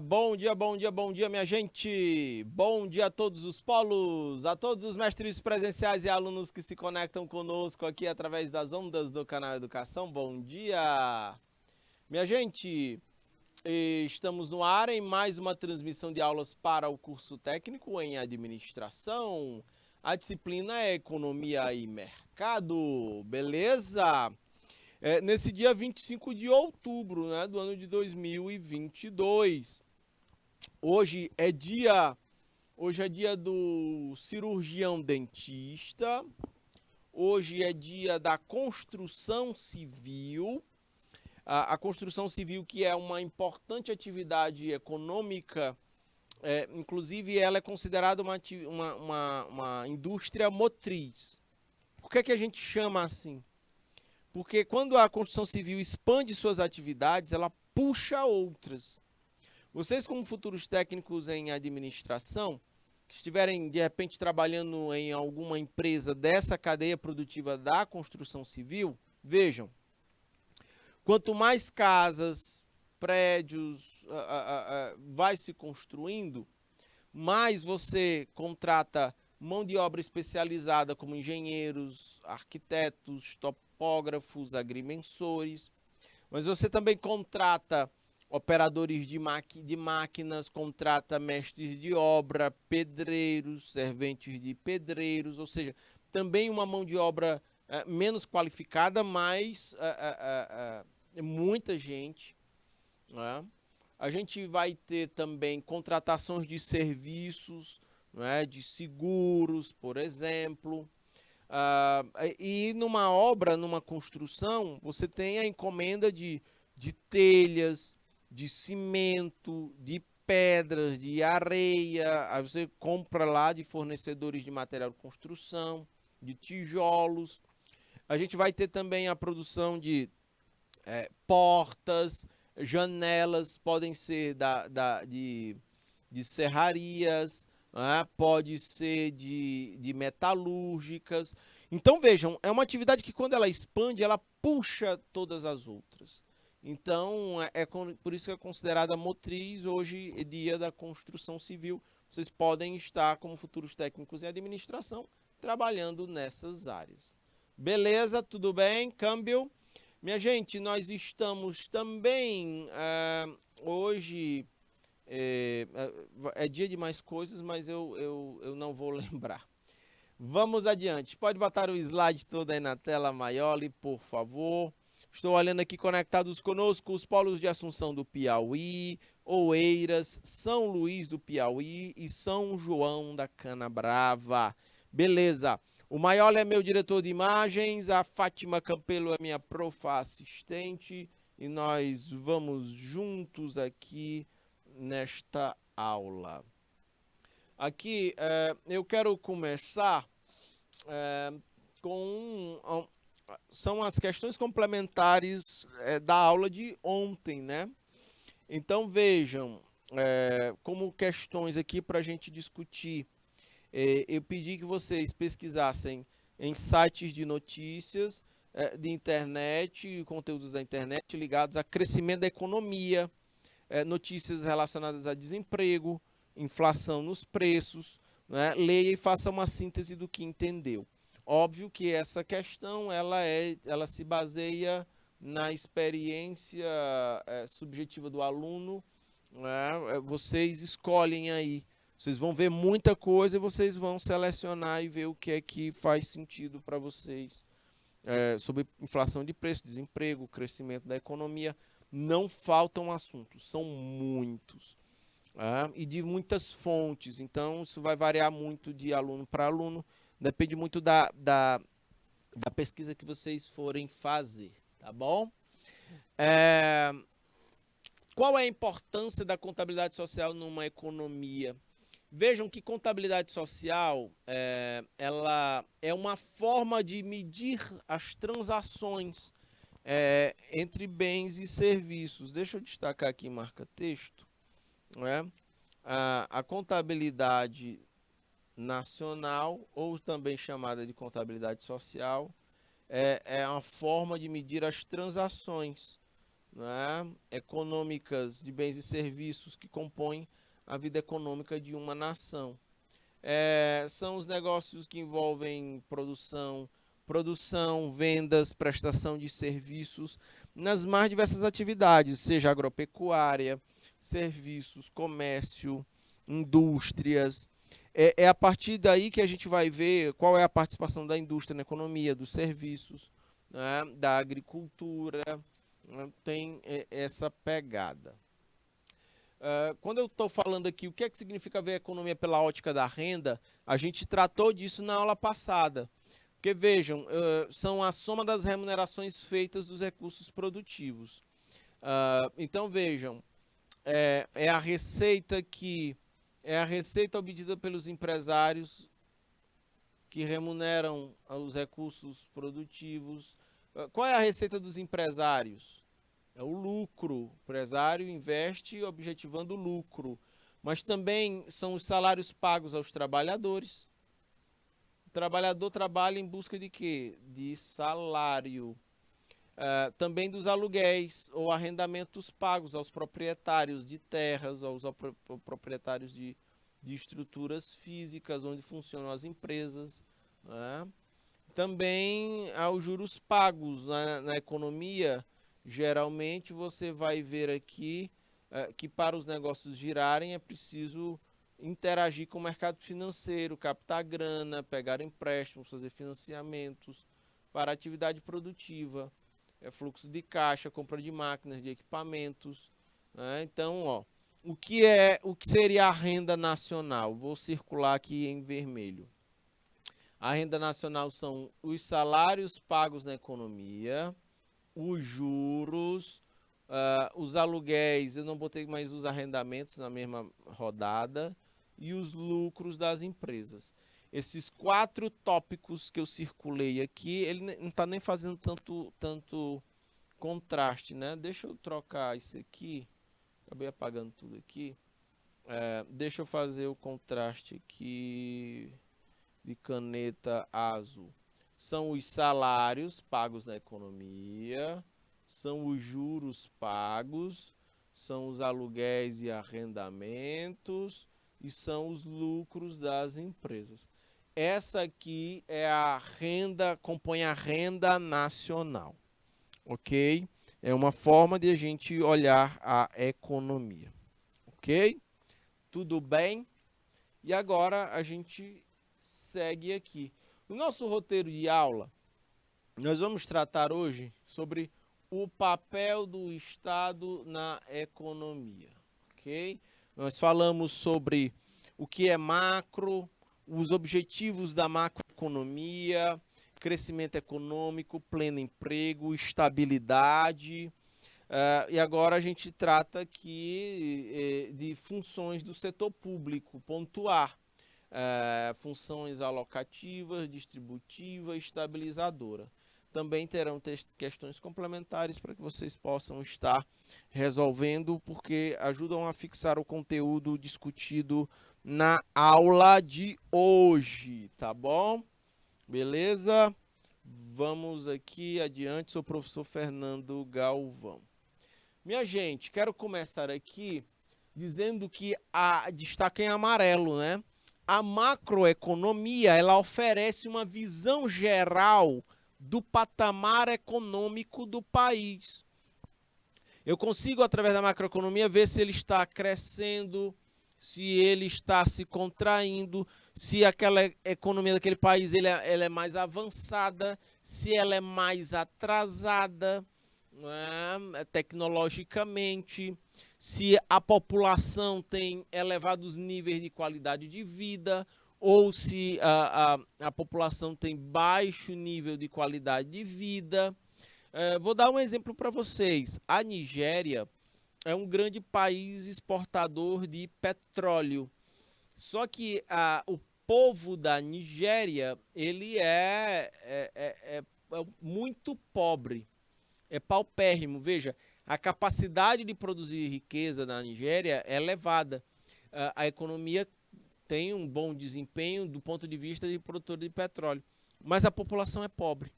Bom dia, bom dia, bom dia, minha gente! Bom dia a todos os polos, a todos os mestres presenciais e alunos que se conectam conosco aqui através das ondas do canal Educação. Bom dia! Minha gente, estamos no ar em mais uma transmissão de aulas para o curso técnico em administração. A disciplina é Economia e Mercado, beleza? Nesse dia 25 de outubro, né, do ano de 2022. Hoje é dia do cirurgião dentista. Hoje é dia da construção civil. A construção civil, que é uma importante atividade econômica, inclusive ela é considerada uma indústria motriz. Por que a gente chama assim? Porque quando a construção civil expande suas atividades, ela puxa outras. Vocês, como futuros técnicos em administração, que estiverem, de repente, trabalhando em alguma empresa dessa cadeia produtiva da construção civil, vejam, quanto mais casas, prédios vai se construindo, mais você contrata mão de obra especializada como engenheiros, arquitetos, topógrafos, agrimensores, mas você também contrata operadores de máquinas, contrata mestres de obra, pedreiros, serventes de pedreiros, ou seja, também uma mão de obra menos qualificada, mas muita gente. Né? A gente vai ter também contratações de serviços, né, de seguros, por exemplo. E numa obra, numa construção, você tem a encomenda de telhas, de cimento, de pedras, de areia. Aí você compra lá de fornecedores de material de construção, de tijolos. A gente vai ter também a produção de portas, janelas, podem ser de serrarias, pode ser de metalúrgicas. Então vejam, é uma atividade que quando ela expande, ela puxa todas as outras. Então por isso que é considerada motriz. Hoje é dia da construção civil. Vocês podem estar como futuros técnicos em administração trabalhando nessas áreas. Beleza? Tudo bem? Câmbio? Minha gente, nós estamos também hoje... É dia de mais coisas, mas eu não vou lembrar. Vamos adiante. Pode botar o slide todo aí na tela, Maioli, por favor. Estou olhando aqui conectados conosco os polos de Assunção do Piauí, Oeiras, São Luís do Piauí e São João da Canabrava. Beleza. O Maioli é meu diretor de imagens, a Fátima Campelo é minha profa assistente e nós vamos juntos aqui nesta aula. Aqui eu quero começar são as questões complementares da aula de ontem, né? Então vejam, como questões aqui para a gente discutir. Eu pedi que vocês pesquisassem em sites de notícias de internet, conteúdos da internet ligados a crescimento da economia, notícias relacionadas a desemprego, inflação nos preços, né? Leia e faça uma síntese do que entendeu. Óbvio que essa questão ela se baseia na experiência subjetiva do aluno, né? Vocês escolhem aí, vocês vão ver muita coisa e vocês vão selecionar e ver o que é que faz sentido para vocês sobre inflação de preço, desemprego, crescimento da economia. Não faltam assuntos, são muitos. E de muitas fontes, então isso vai variar muito de aluno para aluno, depende muito da pesquisa que vocês forem fazer, tá bom? Qual é a importância da contabilidade social numa economia? Vejam que contabilidade social ela é uma forma de medir as transações entre bens e serviços. Deixa eu destacar aqui em marca-texto. A contabilidade nacional, ou também chamada de contabilidade social, é uma forma de medir as transações né, econômicas de bens e serviços que compõem a vida econômica de uma nação. São os negócios que envolvem produção, vendas, prestação de serviços nas mais diversas atividades, seja agropecuária, serviços, comércio, indústrias. É a partir daí que a gente vai ver qual é a participação da indústria na economia, dos serviços, né, da agricultura, né, tem essa pegada. Quando eu estou falando aqui o que é que significa ver a economia pela ótica da renda, a gente tratou disso na aula passada. Porque vejam, são a soma das remunerações feitas dos recursos produtivos. Então vejam, é a receita obtida pelos empresários que remuneram os recursos produtivos. Qual é a receita dos empresários? É o lucro. O empresário investe objetivando o lucro. Mas também são os salários pagos aos trabalhadores. O trabalhador trabalha em busca de quê? De salário. Também dos aluguéis ou arrendamentos pagos aos proprietários de terras, aos proprietários de estruturas físicas onde funcionam as empresas, né? Também aos juros pagos na economia. Geralmente você vai ver aqui que para os negócios girarem é preciso interagir com o mercado financeiro, captar grana, pegar empréstimos, fazer financiamentos para a atividade produtiva, fluxo de caixa, compra de máquinas, de equipamentos, né? Então, o que seria a renda nacional? Vou circular aqui em vermelho. A renda nacional são os salários pagos na economia, os juros, os aluguéis, eu não botei mais os arrendamentos na mesma rodada, e os lucros das empresas. Esses 4 tópicos que eu circulei aqui, ele não está nem fazendo tanto contraste, né? Deixa eu trocar isso aqui, acabei apagando tudo aqui. Deixa eu fazer o contraste aqui de caneta azul. São os salários pagos na economia, são os juros pagos, são os aluguéis e arrendamentos e são os lucros das empresas. Essa aqui é a renda, compõe a renda nacional, ok? É uma forma de a gente olhar a economia, ok? Tudo bem? E agora a gente segue aqui. No nosso roteiro de aula, nós vamos tratar hoje sobre o papel do Estado na economia, ok? Nós falamos sobre o que é macro, os objetivos da macroeconomia, crescimento econômico, pleno emprego, estabilidade. E agora a gente trata aqui de funções do setor público, pontuar. Funções alocativas, distributiva, estabilizadora. Também terão questões complementares para que vocês possam estar resolvendo, porque ajudam a fixar o conteúdo discutido na aula de hoje, tá bom? Beleza? Vamos aqui adiante, sou o professor Fernando Galvão. Minha gente, quero começar aqui dizendo que destaque em amarelo, né? A macroeconomia, ela oferece uma visão geral do patamar econômico do país. Eu consigo, através da macroeconomia, ver se ele está crescendo, se ele está se contraindo, se aquela economia daquele país ela é mais avançada, se ela é mais atrasada, né, tecnologicamente, se a população tem elevados níveis de qualidade de vida ou se a população tem baixo nível de qualidade de vida. Vou dar um exemplo para vocês. A Nigéria é um grande país exportador de petróleo. Só que o povo da Nigéria ele é muito pobre, é paupérrimo. Veja, a capacidade de produzir riqueza na Nigéria é elevada. A economia tem um bom desempenho do ponto de vista de produtor de petróleo, mas a população é pobre.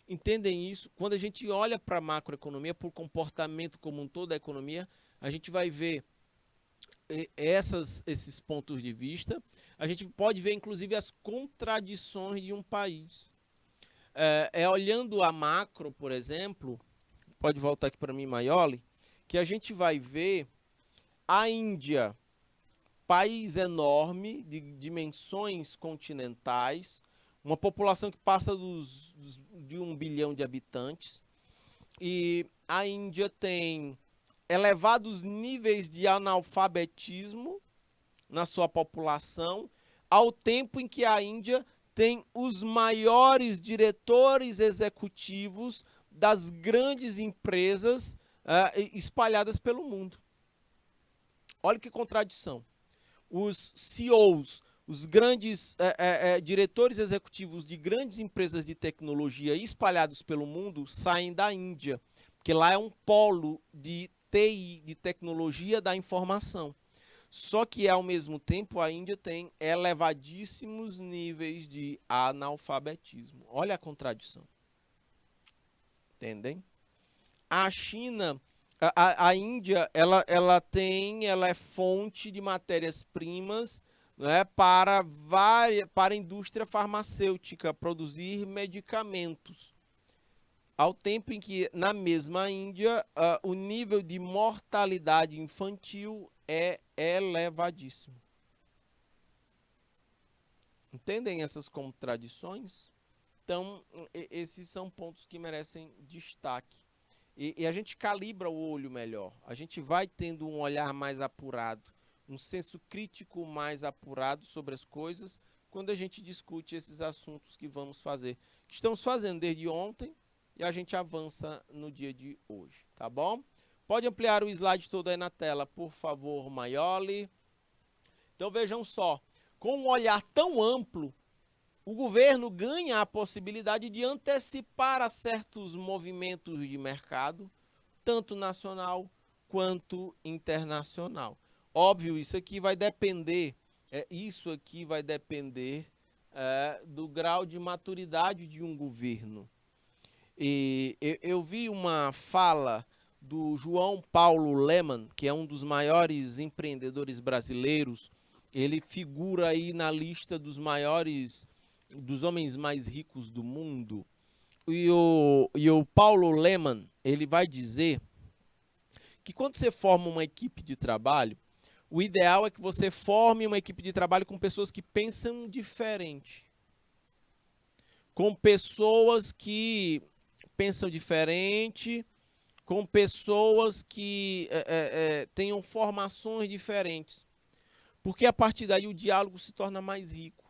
entendem isso. Quando a gente olha para a macroeconomia, para o comportamento como um todo da economia, a gente vai ver esses pontos de vista. A gente pode ver, inclusive, as contradições de um país. Olhando a macro, por exemplo, pode voltar aqui para mim, Maioli, que a gente vai ver a Índia, país enorme, de dimensões continentais, uma população que passa de 1 bilhão de habitantes, e a Índia tem elevados níveis de analfabetismo na sua população, ao tempo em que a Índia tem os maiores diretores executivos das grandes empresas espalhadas pelo mundo. Olha que contradição. Os CEOs, os grandes diretores executivos de grandes empresas de tecnologia espalhados pelo mundo saem da Índia, porque lá é um polo de TI, de tecnologia da informação. Só que, ao mesmo tempo, a Índia tem elevadíssimos níveis de analfabetismo. Olha a contradição. Entendem? A China, a Índia, ela é fonte de matérias-primas, né, para a indústria farmacêutica, produzir medicamentos. Ao tempo em que, na mesma Índia, o nível de mortalidade infantil é elevadíssimo. Entendem essas contradições? Então, esses são pontos que merecem destaque. E a gente calibra o olho melhor. A gente vai tendo um olhar mais apurado, um senso crítico mais apurado sobre as coisas, quando a gente discute esses assuntos que vamos fazer. Que estamos fazendo desde ontem, e a gente avança no dia de hoje, tá bom? Pode ampliar o slide todo aí na tela, por favor, Maioli. Então vejam só, com um olhar tão amplo, o governo ganha a possibilidade de antecipar a certos movimentos de mercado, tanto nacional quanto internacional. Óbvio, isso aqui vai depender do grau de maturidade de um governo. E eu vi uma fala do João Paulo Lemann, que é um dos maiores empreendedores brasileiros. Ele figura aí na lista dos homens mais ricos do mundo. E o Paulo Lemann, ele vai dizer que quando você forma uma equipe de trabalho, o ideal é que você forme uma equipe de trabalho com pessoas que pensam diferente. Com pessoas que pensam diferente, com pessoas que tenham formações diferentes. Porque a partir daí o diálogo se torna mais rico,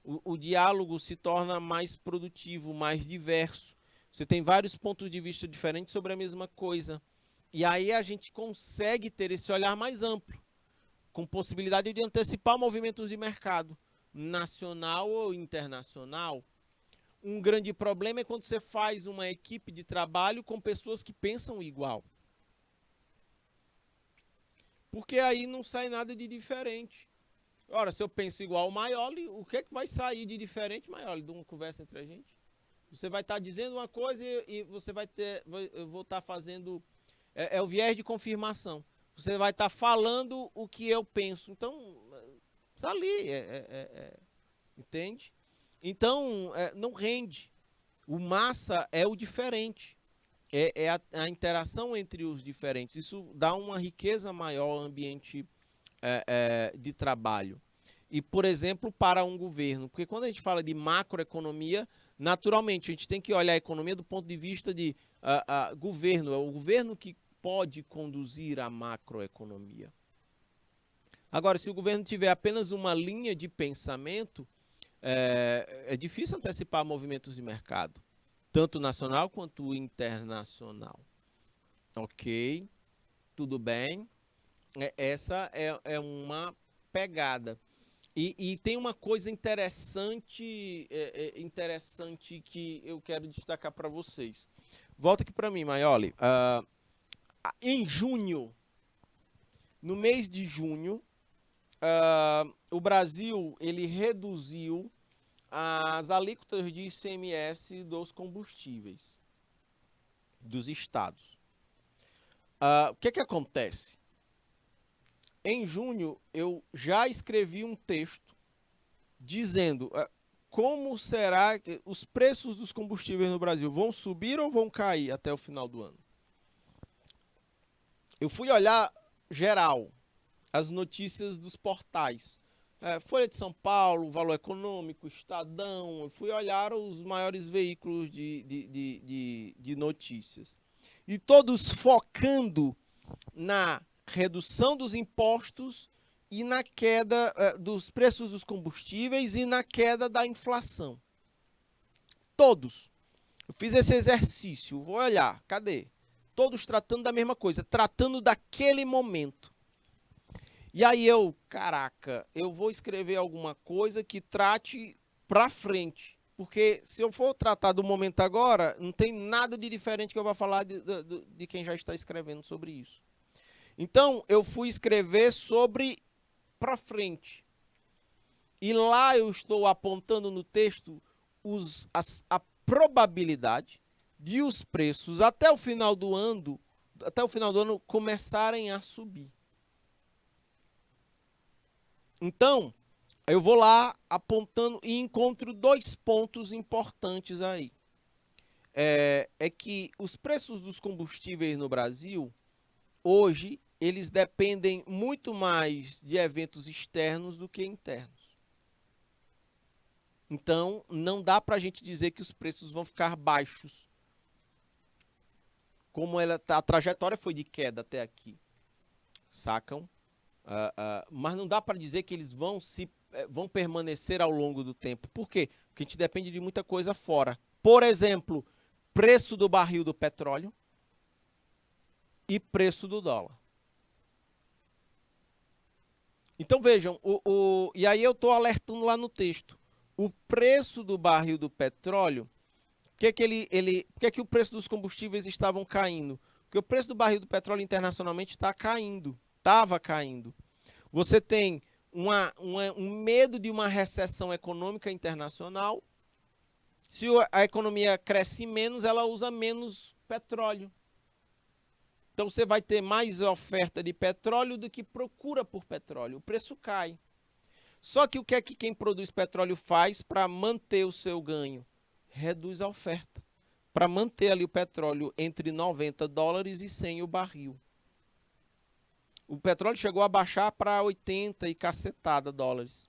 o diálogo se torna mais produtivo, mais diverso. Você tem vários pontos de vista diferentes sobre a mesma coisa. E aí a gente consegue ter esse olhar mais amplo, com possibilidade de antecipar movimentos de mercado, nacional ou internacional. Um grande problema é quando você faz uma equipe de trabalho com pessoas que pensam igual. Porque aí não sai nada de diferente. Ora, se eu penso igual ao Maioli, o que é que vai sair de diferente, Maioli, de uma conversa entre a gente? Você vai estar dizendo uma coisa e você vai ter... Eu vou estar fazendo... É o viés de confirmação. Você vai estar falando o que eu penso. Então, está ali. Entende? Então, não rende. O massa é o diferente. É a interação entre os diferentes. Isso dá uma riqueza maior ao ambiente de trabalho. E, por exemplo, para um governo. Porque quando a gente fala de macroeconomia, naturalmente, a gente tem que olhar a economia do ponto de vista de governo. É o governo que pode conduzir a macroeconomia. Agora, se o governo tiver apenas uma linha de pensamento, é difícil antecipar movimentos de mercado, tanto nacional quanto internacional. Ok, tudo bem. Essa é uma pegada. E tem uma coisa interessante, que eu quero destacar para vocês. Volta aqui para mim, Maioli. Em junho, no mês de junho, o Brasil ele reduziu as alíquotas de ICMS dos combustíveis dos estados. O que acontece? Em junho, eu já escrevi um texto dizendo como será que os preços dos combustíveis no Brasil vão subir ou vão cair até o final do ano. Eu fui olhar geral, as notícias dos portais. Folha de São Paulo, Valor Econômico, Estadão, eu fui olhar os maiores veículos de notícias. E todos focando na redução dos impostos e na queda dos preços dos combustíveis e na queda da inflação. Todos. Eu fiz esse exercício, vou olhar, cadê? Todos tratando da mesma coisa, tratando daquele momento. E aí caraca, eu vou escrever alguma coisa que trate pra frente. Porque se eu for tratar do momento agora, não tem nada de diferente que eu vou falar de quem já está escrevendo sobre isso. Então, eu fui escrever sobre pra frente. E lá eu estou apontando no texto a probabilidade de os preços até o final do ano começarem a subir. Então, eu vou lá apontando e encontro dois pontos importantes aí. É que os preços dos combustíveis no Brasil, hoje, eles dependem muito mais de eventos externos do que internos. Então, não dá para a gente dizer que os preços vão ficar baixos. Como a trajetória foi de queda até aqui. Sacam? Mas não dá para dizer que eles vão permanecer ao longo do tempo. Por quê? Porque a gente depende de muita coisa fora. Por exemplo, preço do barril do petróleo e preço do dólar. Então vejam, e aí eu estou alertando lá no texto. O preço do barril do petróleo, por que o preço dos combustíveis estavam caindo? Porque o preço do barril do petróleo internacionalmente está caindo, estava caindo. Você tem um medo de uma recessão econômica internacional. Se a economia cresce menos, ela usa menos petróleo. Então você vai ter mais oferta de petróleo do que procura por petróleo. O preço cai. Só que o que é que quem produz petróleo faz para manter o seu ganho? Reduz a oferta. Para manter ali o petróleo entre $90 e 100 o barril. O petróleo chegou a baixar para 80 e cacetada dólares.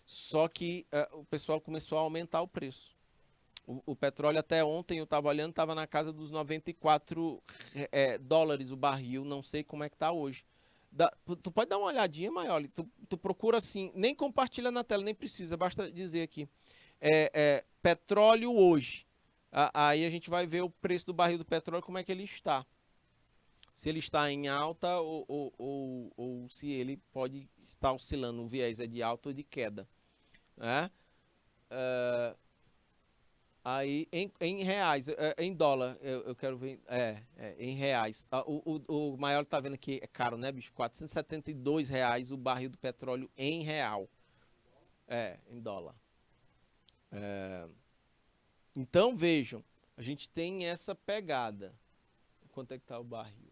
Só que o pessoal começou a aumentar o preço. O petróleo até ontem, eu estava olhando, estava na casa dos 94 dólares o barril. Não sei como é que está hoje. Tu pode dar uma olhadinha, Maioli. Tu procura assim, nem compartilha na tela, nem precisa, basta dizer aqui. Petróleo hoje. Aí a gente vai ver o preço do barril do petróleo, como é que ele está. Se ele está em alta ou se ele pode estar oscilando, o viés é de alta ou de queda. Né? Aí, em reais, em dólar, eu quero ver, em reais. O maior tá vendo aqui, é caro, né, bicho? R$ 472 o barril do petróleo em real. Em dólar. Então, vejam, a gente tem essa pegada. Quanto é que tá o barril?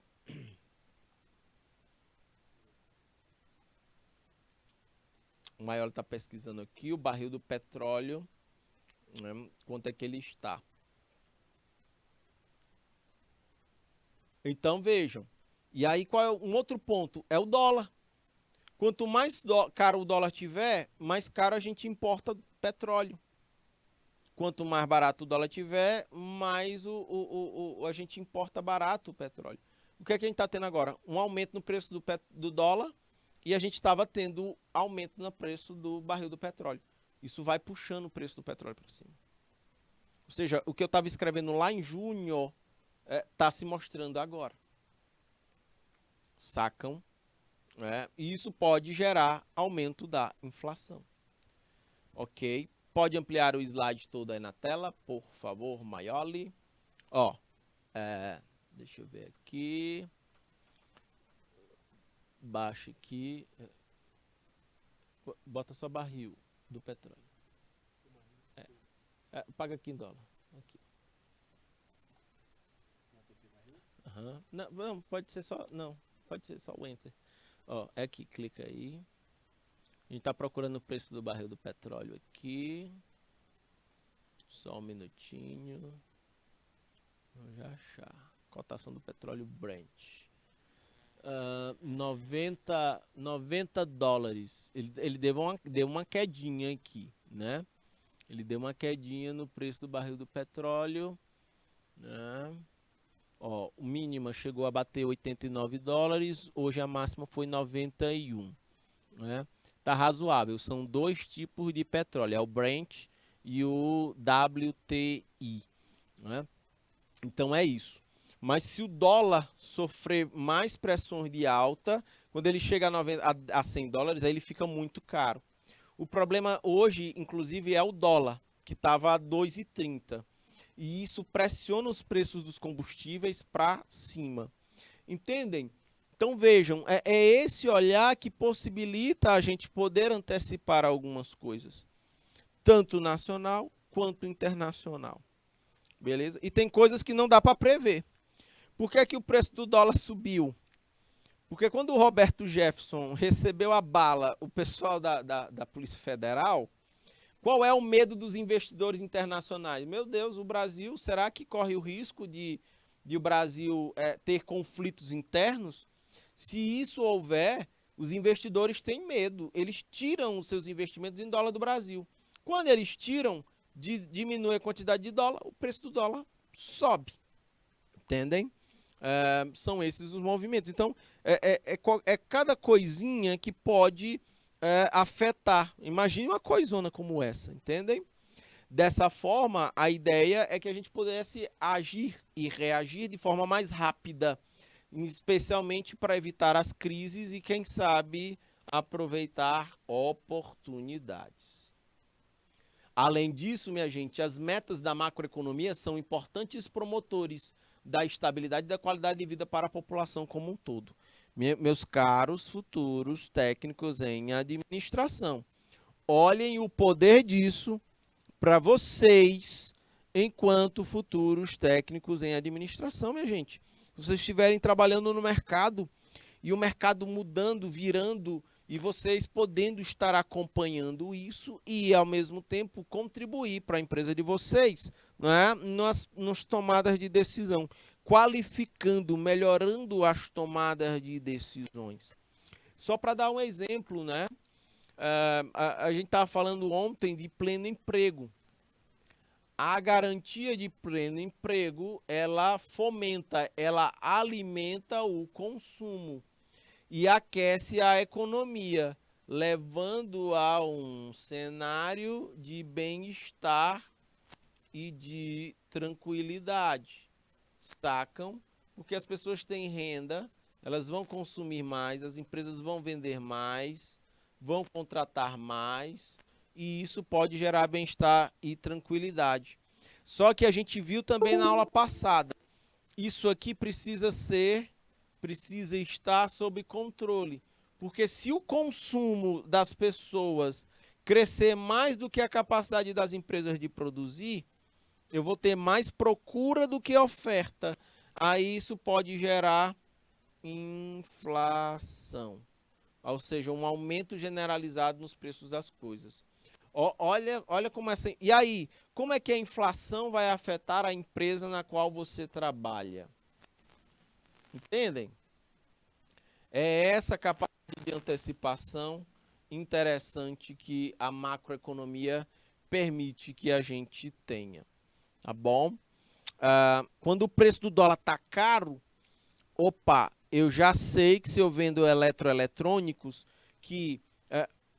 O maior tá pesquisando aqui, o barril do petróleo. Quanto é que ele está? Então vejam. E aí qual é um outro ponto? É o dólar. Quanto mais caro o dólar tiver, mais caro a gente importa petróleo. Quanto mais barato o dólar tiver, mais a gente importa barato o petróleo. O que é que a gente está tendo agora? Um aumento no preço do dólar e a gente estava tendo aumento no preço do barril do petróleo. Isso vai puxando o preço do petróleo para cima. Ou seja, o que eu estava escrevendo lá em junho está se mostrando agora. Sacam? E isso pode gerar aumento da inflação. Ok? Pode ampliar o slide todo aí na tela, por favor, Maioli. Deixa eu ver aqui. Baixa aqui. Bota só barril do petróleo. Paga aqui em dólar. Aqui. Uhum. Não, não, pode ser só. Não, pode ser só o Enter. Ó, é aqui, clica aí. A gente está procurando o preço do barril do petróleo aqui. Só um minutinho. Vamos já achar. Cotação do petróleo Brent. 90 dólares. Ele deu uma quedinha aqui, né? Ele deu uma quedinha no preço do barril do petróleo, né? Ó, o mínimo chegou a bater 89 dólares, hoje a máxima foi 91, né? Tá razoável, são dois tipos de petróleo, é o Brent e o WTI, né? Então é isso. Mas se o dólar sofrer mais pressões de alta, quando ele chega a 100 dólares, aí ele fica muito caro. O problema hoje, inclusive, é o dólar, que estava a 2,30. E isso pressiona os preços dos combustíveis para cima. Entendem? Então vejam, é esse olhar que possibilita a gente poder antecipar algumas coisas. Tanto nacional quanto internacional. Beleza? E tem coisas que não dá para prever. Por que que o preço do dólar subiu? Porque quando o Roberto Jefferson recebeu a bala, o pessoal da Polícia Federal, qual é o medo dos investidores internacionais? Meu Deus, o Brasil, será que corre o risco de o Brasil ter conflitos internos? Se isso houver, os investidores têm medo. Eles tiram os seus investimentos em dólar do Brasil. Quando eles tiram, diminui a quantidade de dólar, o preço do dólar sobe. Entendem? São esses os movimentos. Então, é cada coisinha que pode afetar. Imagine uma coisona como essa, entendem? Dessa forma, a ideia é que a gente pudesse agir e reagir de forma mais rápida, especialmente para evitar as crises e, quem sabe, aproveitar oportunidades. Além disso, minha gente, as metas da macroeconomia são importantes promotores da estabilidade e da qualidade de vida para a população como um todo. Meus caros futuros técnicos em administração, olhem o poder disso para vocês, enquanto futuros técnicos em administração, minha gente. Se vocês estiverem trabalhando no mercado e o mercado mudando, virando, e vocês podendo estar acompanhando isso e, ao mesmo tempo, contribuir para a empresa de vocês, não é? nas tomadas de decisão, qualificando, melhorando as tomadas de decisões. Só para dar um exemplo, né? A gente estava falando ontem de pleno emprego. A garantia de pleno emprego, ela fomenta, ela alimenta o consumo e aquece a economia, levando a um cenário de bem-estar e de tranquilidade. Sacam? Porque as pessoas têm renda, elas vão consumir mais, as empresas vão vender mais, vão contratar mais, e isso pode gerar bem-estar e tranquilidade. Só que a gente viu também na aula passada, isso aqui precisa estar sob controle, porque se o consumo das pessoas crescer mais do que a capacidade das empresas de produzir, eu vou ter mais procura do que oferta. Aí isso pode gerar inflação, ou seja, um aumento generalizado nos preços das coisas. Olha como essa... E aí, como é que a inflação vai afetar a empresa na qual você trabalha? Entendem? É essa capacidade de antecipação interessante que a macroeconomia permite que a gente tenha. Tá bom? Quando o preço do dólar tá caro, opa, eu já sei que se eu vendo eletroeletrônicos, que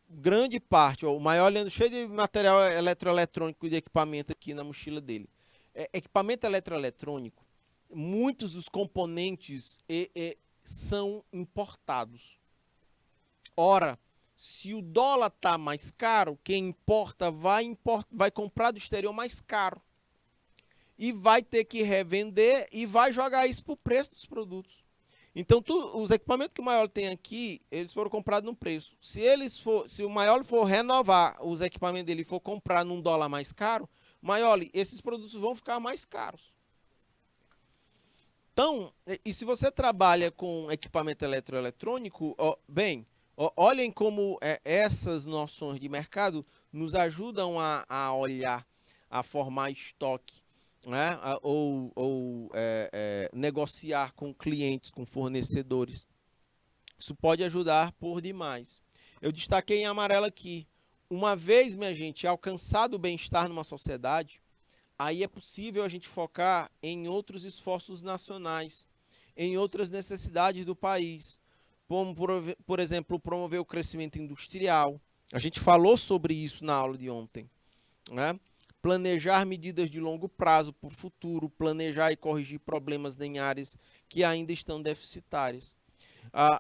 grande parte, o maior cheio de material eletroeletrônico de equipamento aqui na mochila dele. Equipamento eletroeletrônico, muitos dos componentes são importados. Ora, se o dólar está mais caro, quem importa vai comprar do exterior mais caro. E vai ter que revender e vai jogar isso para o preço dos produtos. Então, os equipamentos que o Maior tem aqui, eles foram comprados no preço. Se o Maior for renovar os equipamentos dele e for comprar num dólar mais caro, mas olha, esses produtos vão ficar mais caros. Então, e se você trabalha com equipamento eletroeletrônico, olhem como essas noções de mercado nos ajudam a olhar, a formar estoque, né? Ou negociar com clientes, com fornecedores. Isso pode ajudar por demais. Eu destaquei em amarelo aqui. Uma vez, minha gente, alcançado o bem-estar numa sociedade, aí é possível a gente focar em outros esforços nacionais, em outras necessidades do país, como, por exemplo, promover o crescimento industrial. A gente falou sobre isso na aula de ontem, né? Planejar medidas de longo prazo para o futuro, planejar e corrigir problemas em áreas que ainda estão deficitárias.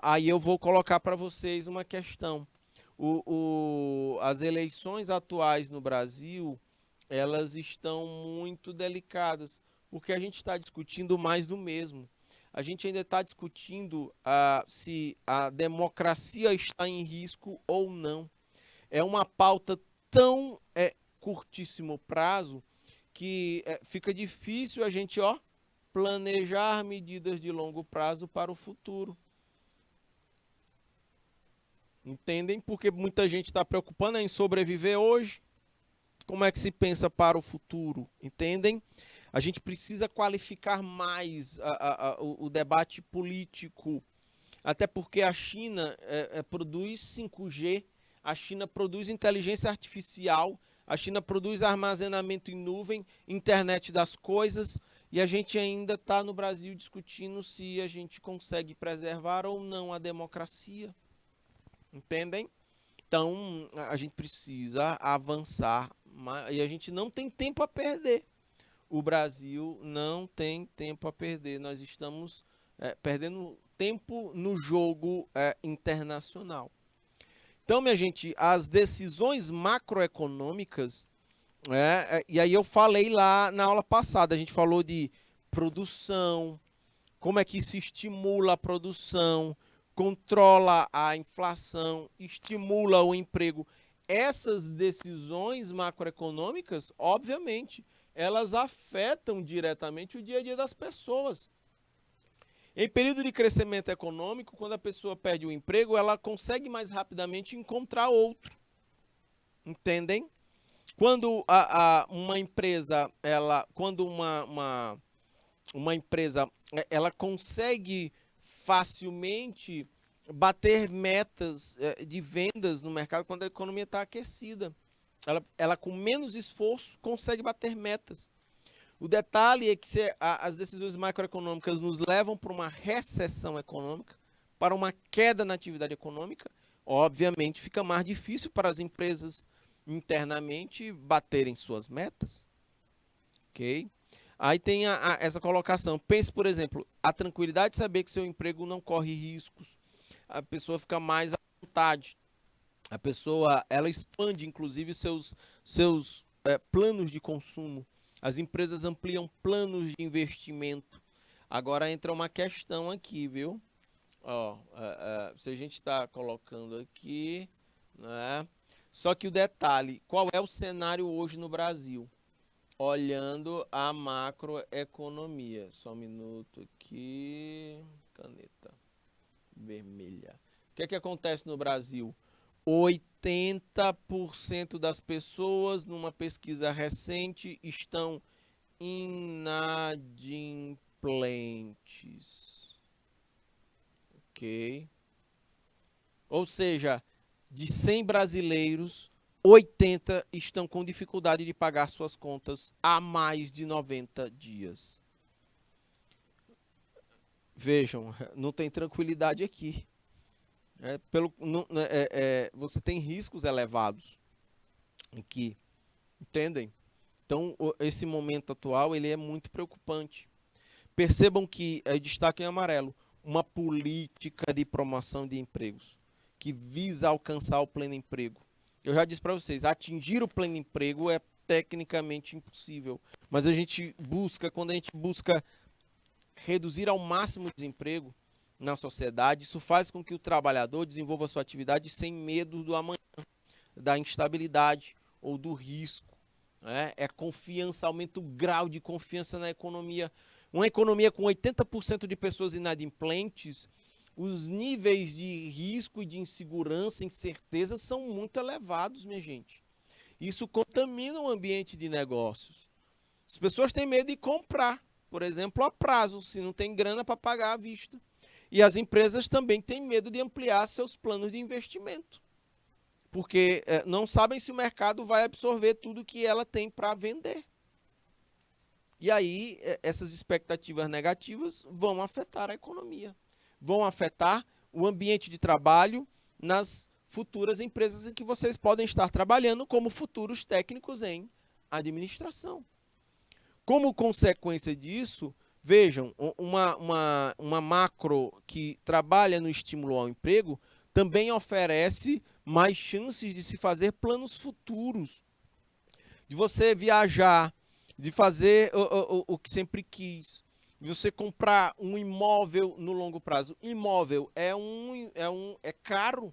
Aí eu vou colocar para vocês uma questão. As eleições atuais no Brasil, elas estão muito delicadas, porque a gente está discutindo mais do mesmo. A gente ainda está discutindo se a democracia está em risco ou não. É uma pauta tão curtíssimo prazo que fica difícil a gente planejar medidas de longo prazo para o futuro. Entendem? Porque muita gente está preocupando em sobreviver hoje. Como é que se pensa para o futuro? Entendem? A gente precisa qualificar mais o debate político. Até porque a China produz 5G, a China produz inteligência artificial, a China produz armazenamento em nuvem, internet das coisas, e a gente ainda está no Brasil discutindo se a gente consegue preservar ou não a democracia. Entendem? Então, a gente precisa avançar e a gente não tem tempo a perder. O Brasil não tem tempo a perder. Nós estamos perdendo tempo no jogo internacional. Então, minha gente, as decisões macroeconômicas, e aí eu falei lá na aula passada, a gente falou de produção, como é que se estimula a produção, controla a inflação, estimula o emprego. Essas decisões macroeconômicas, obviamente, elas afetam diretamente o dia a dia das pessoas. Em período de crescimento econômico, quando a pessoa perde o emprego, ela consegue mais rapidamente encontrar outro. Entendem? Quando uma empresa, uma empresa, ela consegue facilmente bater metas de vendas no mercado quando a economia está aquecida. Ela com menos esforço consegue bater metas. O detalhe é que as decisões macroeconômicas nos levam para uma recessão econômica, para uma queda na atividade econômica. Obviamente fica mais difícil para as empresas internamente baterem suas metas. Ok? Aí tem essa colocação. Pense, por exemplo, a tranquilidade de saber que seu emprego não corre riscos. A pessoa fica mais à vontade. A pessoa, ela expande, inclusive, seus planos de consumo. As empresas ampliam planos de investimento. Agora entra uma questão aqui, viu? Se a gente está colocando aqui, né? Só que o detalhe, qual é o cenário hoje no Brasil? Olhando a macroeconomia. Só um minuto aqui. Caneta vermelha. O que é que acontece no Brasil? 80% das pessoas, numa pesquisa recente, estão inadimplentes. Ok? Ou seja, de 100 brasileiros, 80 estão com dificuldade de pagar suas contas há mais de 90 dias. Vejam, não tem tranquilidade aqui. Você tem riscos elevados aqui, entendem? Então, esse momento atual ele é muito preocupante. Percebam que, destaque em amarelo, uma política de promoção de empregos que visa alcançar o pleno emprego. Eu já disse para vocês, atingir o pleno emprego é tecnicamente impossível, mas quando a gente busca reduzir ao máximo o desemprego na sociedade, isso faz com que o trabalhador desenvolva sua atividade sem medo do amanhã, da instabilidade ou do risco. É confiança, aumenta o grau de confiança na economia. Uma economia com 80% de pessoas inadimplentes, os níveis de risco e de insegurança, incerteza são muito elevados, minha gente. Isso contamina o ambiente de negócios. As pessoas têm medo de comprar, por exemplo, a prazo, se não tem grana para pagar à vista. E as empresas também têm medo de ampliar seus planos de investimento, porque não sabem se o mercado vai absorver tudo que ela tem para vender. E aí, essas expectativas negativas vão afetar a economia, vão afetar o ambiente de trabalho nas futuras empresas em que vocês podem estar trabalhando como futuros técnicos em administração. Como consequência disso, vejam, uma macro que trabalha no estímulo ao emprego também oferece mais chances de se fazer planos futuros, de você viajar, de fazer o que sempre quis, de você comprar um imóvel no longo prazo. Imóvel é caro,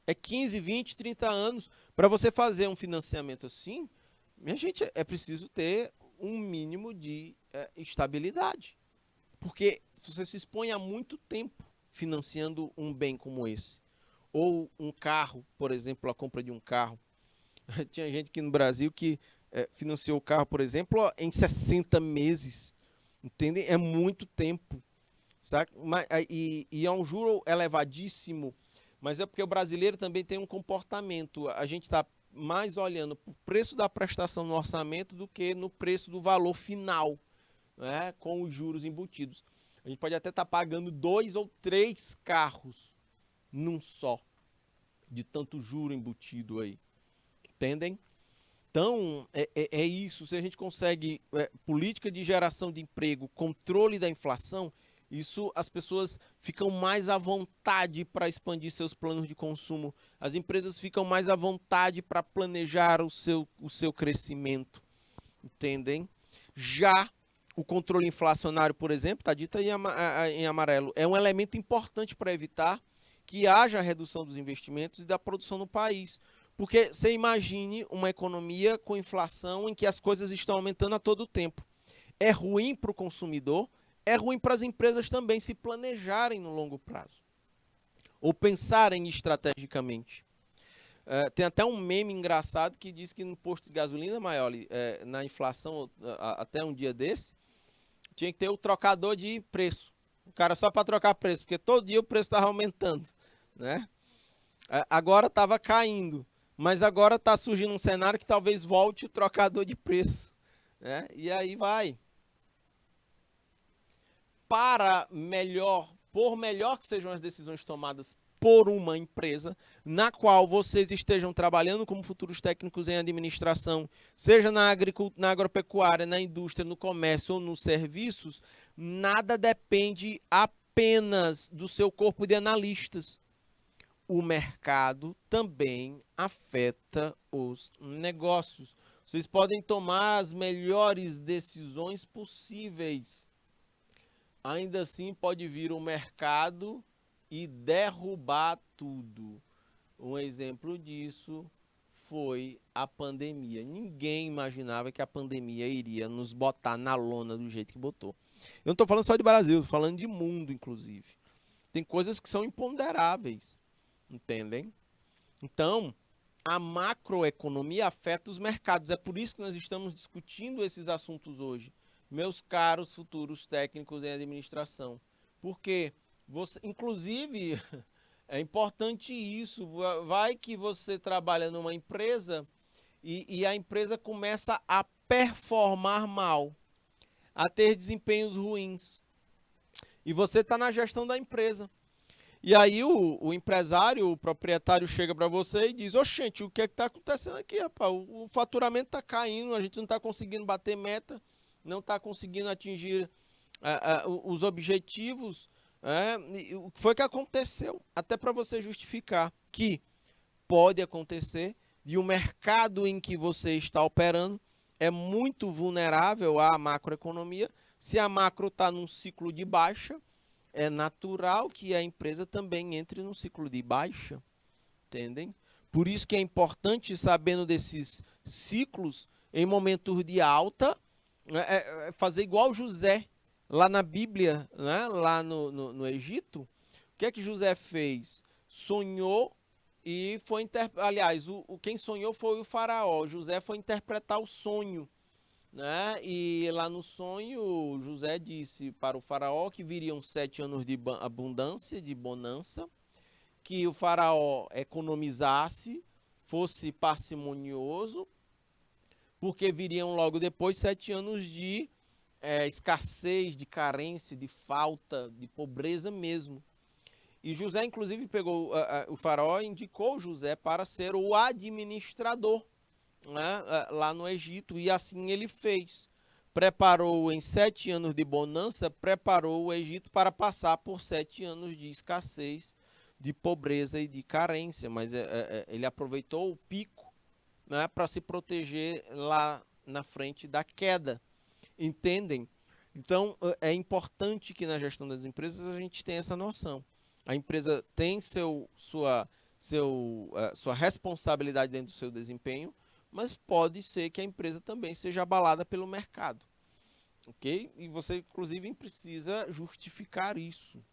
é 15, 20, 30 anos. Para você fazer um financiamento assim, minha gente, é preciso ter um mínimo de estabilidade. Porque você se expõe há muito tempo financiando um bem como esse. Ou um carro, por exemplo, a compra de um carro. Tinha gente aqui no Brasil que financiou o carro, por exemplo, ó, em 60 meses. Entende? É muito tempo. Sabe? E é um juro elevadíssimo. Mas é porque o brasileiro também tem um comportamento. A gente está mais olhando para o preço da prestação no orçamento do que no preço do valor final, né, com os juros embutidos. A gente pode até estar pagando 2 ou 3 carros num só, de tanto juro embutido aí. Entendem? Então, é isso. Se a gente consegue política de geração de emprego, controle da inflação, isso as pessoas ficam mais à vontade para expandir seus planos de consumo. As empresas ficam mais à vontade para planejar o seu crescimento. Entendem? Já o controle inflacionário, por exemplo, está dito aí em amarelo, é um elemento importante para evitar que haja redução dos investimentos e da produção no país. Porque você imagine uma economia com inflação em que as coisas estão aumentando a todo tempo. É ruim para o consumidor, é ruim para as empresas também se planejarem no longo prazo. Ou pensarem estrategicamente. Tem até um meme engraçado que diz que no posto de gasolina, Maioli, na inflação até um dia desse, tinha que ter o trocador de preço. O cara só para trocar preço, porque todo dia o preço estava aumentando, né? Agora estava caindo. Mas agora está surgindo um cenário que talvez volte o trocador de preço, né? E aí vai. Por melhor que sejam as decisões tomadas por uma empresa, na qual vocês estejam trabalhando como futuros técnicos em administração, seja na agropecuária, na indústria, no comércio ou nos serviços, nada depende apenas do seu corpo de analistas. O mercado também afeta os negócios. Vocês podem tomar as melhores decisões possíveis. Ainda assim pode vir o mercado e derrubar tudo. Um exemplo disso foi a pandemia. Ninguém imaginava que a pandemia iria nos botar na lona do jeito que botou. Eu não estou falando só de Brasil, estou falando de mundo, inclusive. Tem coisas que são imponderáveis. Entendem? Então, a macroeconomia afeta os mercados. É por isso que nós estamos discutindo esses assuntos hoje, meus caros futuros técnicos em administração. Porque, inclusive, é importante isso. Vai que você trabalha numa empresa e a empresa começa a performar mal, a ter desempenhos ruins. E você está na gestão da empresa. E aí o empresário, o proprietário chega para você e diz: oxente, o que é que está acontecendo aqui, rapaz? O faturamento está caindo, a gente não está conseguindo bater meta, não está conseguindo atingir os objetivos. O que foi que aconteceu? Até para você justificar que pode acontecer de um mercado em que você está operando é muito vulnerável à macroeconomia. Se a macro está num ciclo de baixa, é natural que a empresa também entre num ciclo de baixa, entendem? Por isso que é importante, sabendo desses ciclos, em momentos de alta, fazer igual José, lá na Bíblia, né? Lá no Egito. O que é que José fez? Sonhou e foi aliás, quem sonhou foi o faraó. José foi interpretar o sonho, né? E lá no sonho, José disse para o faraó que viriam 7 anos de abundância, de bonança, que o faraó economizasse, fosse parcimonioso, porque viriam logo depois 7 anos de escassez, de carência, de falta, de pobreza mesmo. E José, inclusive, pegou o faraó, indicou José para ser o administrador, né, lá no Egito, e assim ele fez. Preparou em 7 anos de bonança, preparou o Egito para passar por 7 anos de escassez, de pobreza e de carência, mas ele aproveitou o pico, né, para se proteger lá na frente da queda. Entendem? Então, é importante que na gestão das empresas a gente tenha essa noção. A empresa tem sua responsabilidade dentro do seu desempenho, mas pode ser que a empresa também seja abalada pelo mercado. Ok? E você, inclusive, precisa justificar isso.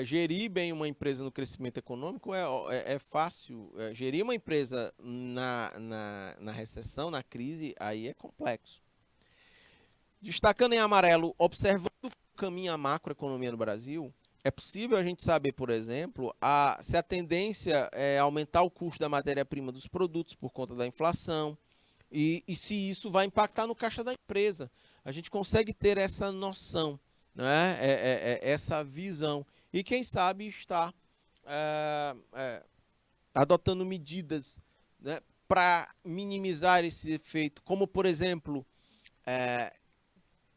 Gerir bem uma empresa no crescimento econômico é fácil. Gerir uma empresa na recessão, na crise, aí é complexo. Destacando em amarelo, observando o caminho a macroeconomia no Brasil, é possível a gente saber, por exemplo, se a tendência é aumentar o custo da matéria-prima dos produtos por conta da inflação e se isso vai impactar no caixa da empresa. A gente consegue ter essa noção, né? Essa visão. E quem sabe está adotando medidas, né, para minimizar esse efeito, como, por exemplo,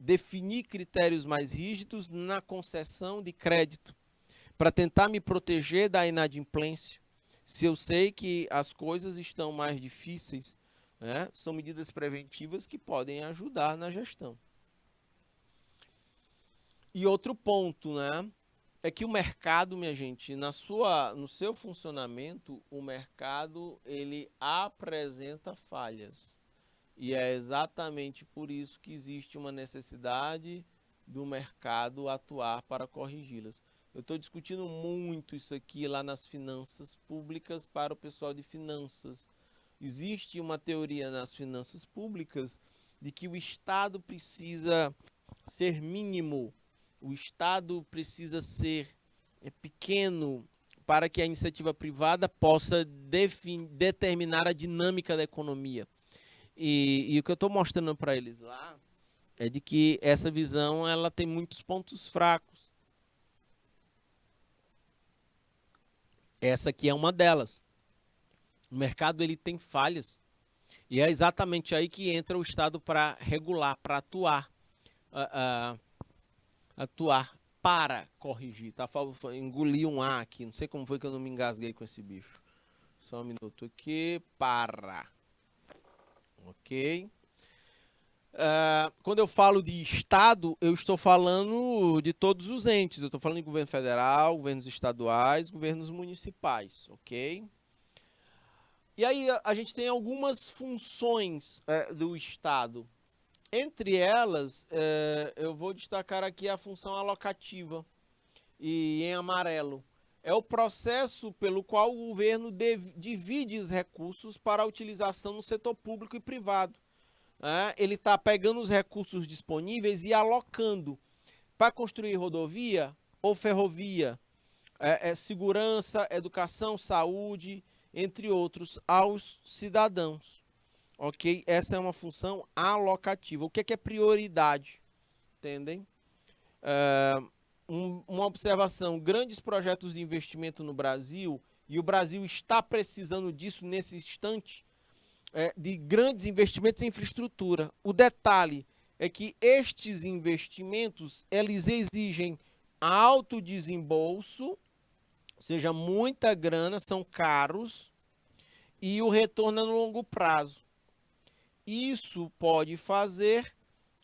definir critérios mais rígidos na concessão de crédito, para tentar me proteger da inadimplência. Se eu sei que as coisas estão mais difíceis, né, são medidas preventivas que podem ajudar na gestão. E outro ponto, né, é que o mercado, minha gente, no seu funcionamento, o mercado ele apresenta falhas. E é exatamente por isso que existe uma necessidade do mercado atuar para corrigi-las. Eu estou discutindo muito isso aqui lá nas finanças públicas para o pessoal de finanças. Existe uma teoria nas finanças públicas de que o Estado precisa ser mínimo, o Estado precisa ser pequeno para que a iniciativa privada possa determinar a dinâmica da economia. E o que eu estou mostrando para eles lá é de que essa visão ela tem muitos pontos fracos. Essa aqui é uma delas. O mercado ele tem falhas e é exatamente aí que entra o Estado para regular, para atuar, atuar para corrigir. Tá? Engoli um A aqui, não sei como foi que eu não me engasguei com esse bicho. Só um minuto aqui, para. Ok? Quando eu falo de Estado, eu estou falando de todos os entes. Eu estou falando de governo federal, governos estaduais, governos municipais, ok? E aí a gente tem algumas funções do Estado. Entre elas, eu vou destacar aqui a função alocativa, e em amarelo. É o processo pelo qual o governo divide os recursos para a utilização no setor público e privado. Ele está pegando os recursos disponíveis e alocando para construir rodovia ou ferrovia, segurança, educação, saúde, entre outros, aos cidadãos. Ok? Essa é uma função alocativa. O que é prioridade? Entendem? Uma observação, grandes projetos de investimento no Brasil, e o Brasil está precisando disso nesse instante, de grandes investimentos em infraestrutura. O detalhe é que estes investimentos, eles exigem alto desembolso, ou seja, muita grana, são caros, e o retorno é no longo prazo. Isso pode fazer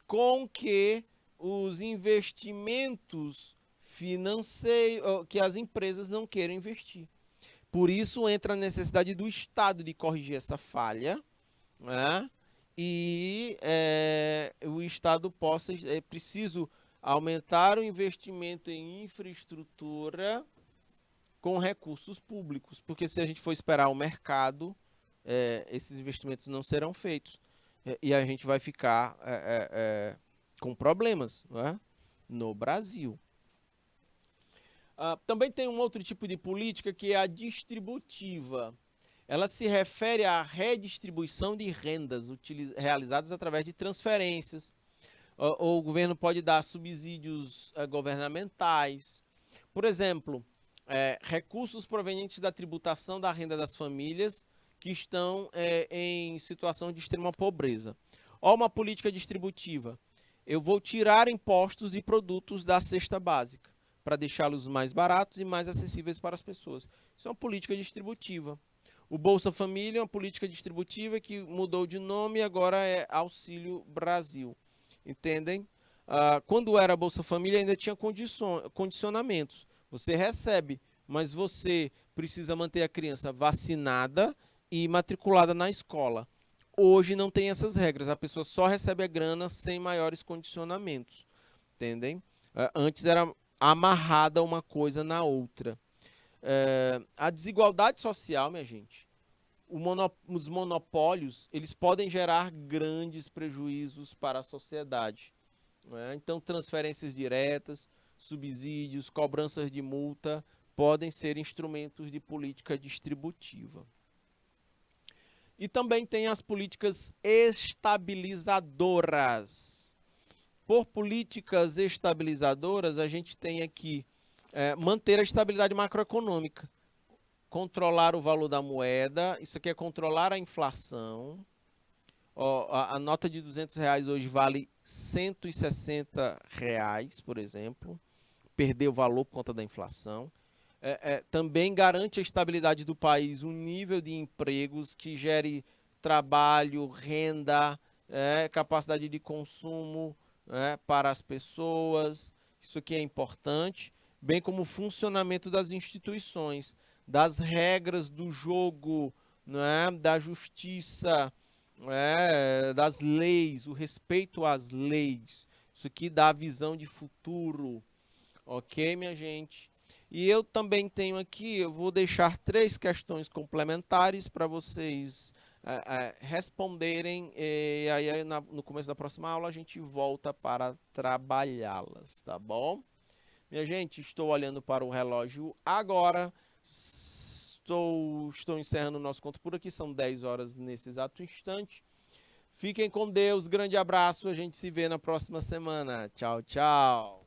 com que os investimentos financeiros, que as empresas não queiram investir. Por isso entra a necessidade do Estado de corrigir essa falha, né? E o Estado possa, é preciso aumentar o investimento em infraestrutura com recursos públicos, porque se a gente for esperar o mercado, esses investimentos não serão feitos e a gente vai ficar com problemas, né, no Brasil. Também tem um outro tipo de política que é a distributiva. Ela se refere à redistribuição de rendas realizadas através de transferências. Ou o governo pode dar subsídios governamentais. Por exemplo, recursos provenientes da tributação da renda das famílias que estão em situação de extrema pobreza. Ó, uma política distributiva. Eu vou tirar impostos de produtos da cesta básica para deixá-los mais baratos e mais acessíveis para as pessoas. Isso é uma política distributiva. O Bolsa Família é uma política distributiva que mudou de nome e agora é Auxílio Brasil. Entendem? Quando era Bolsa Família ainda tinha condicionamentos. Você recebe, mas você precisa manter a criança vacinada e matriculada na escola. Hoje não tem essas regras. A pessoa só recebe a grana sem maiores condicionamentos. Entendem? Antes era amarrada uma coisa na outra. A desigualdade social, minha gente, os monopólios, eles podem gerar grandes prejuízos para a sociedade. Então, transferências diretas, subsídios, cobranças de multa podem ser instrumentos de política distributiva. E também tem as políticas estabilizadoras. Por políticas estabilizadoras, a gente tem aqui manter a estabilidade macroeconômica, controlar o valor da moeda, isso aqui é controlar a inflação. Ó, a nota de R$200 hoje vale R$160, por exemplo, perdeu o valor por conta da inflação. Também garante a estabilidade do país, um nível de empregos que gere trabalho, renda, capacidade de consumo para as pessoas. Isso aqui é importante, bem como o funcionamento das instituições, das regras do jogo, da justiça, das leis, o respeito às leis. Isso aqui dá visão de futuro, ok, minha gente? E eu também tenho aqui, eu vou deixar 3 questões complementares para vocês responderem, e aí no começo da próxima aula a gente volta para trabalhá-las, tá bom? Minha gente, estou olhando para o relógio agora, estou encerrando o nosso conto por aqui, são 10 horas nesse exato instante. Fiquem com Deus, grande abraço, a gente se vê na próxima semana. Tchau, tchau.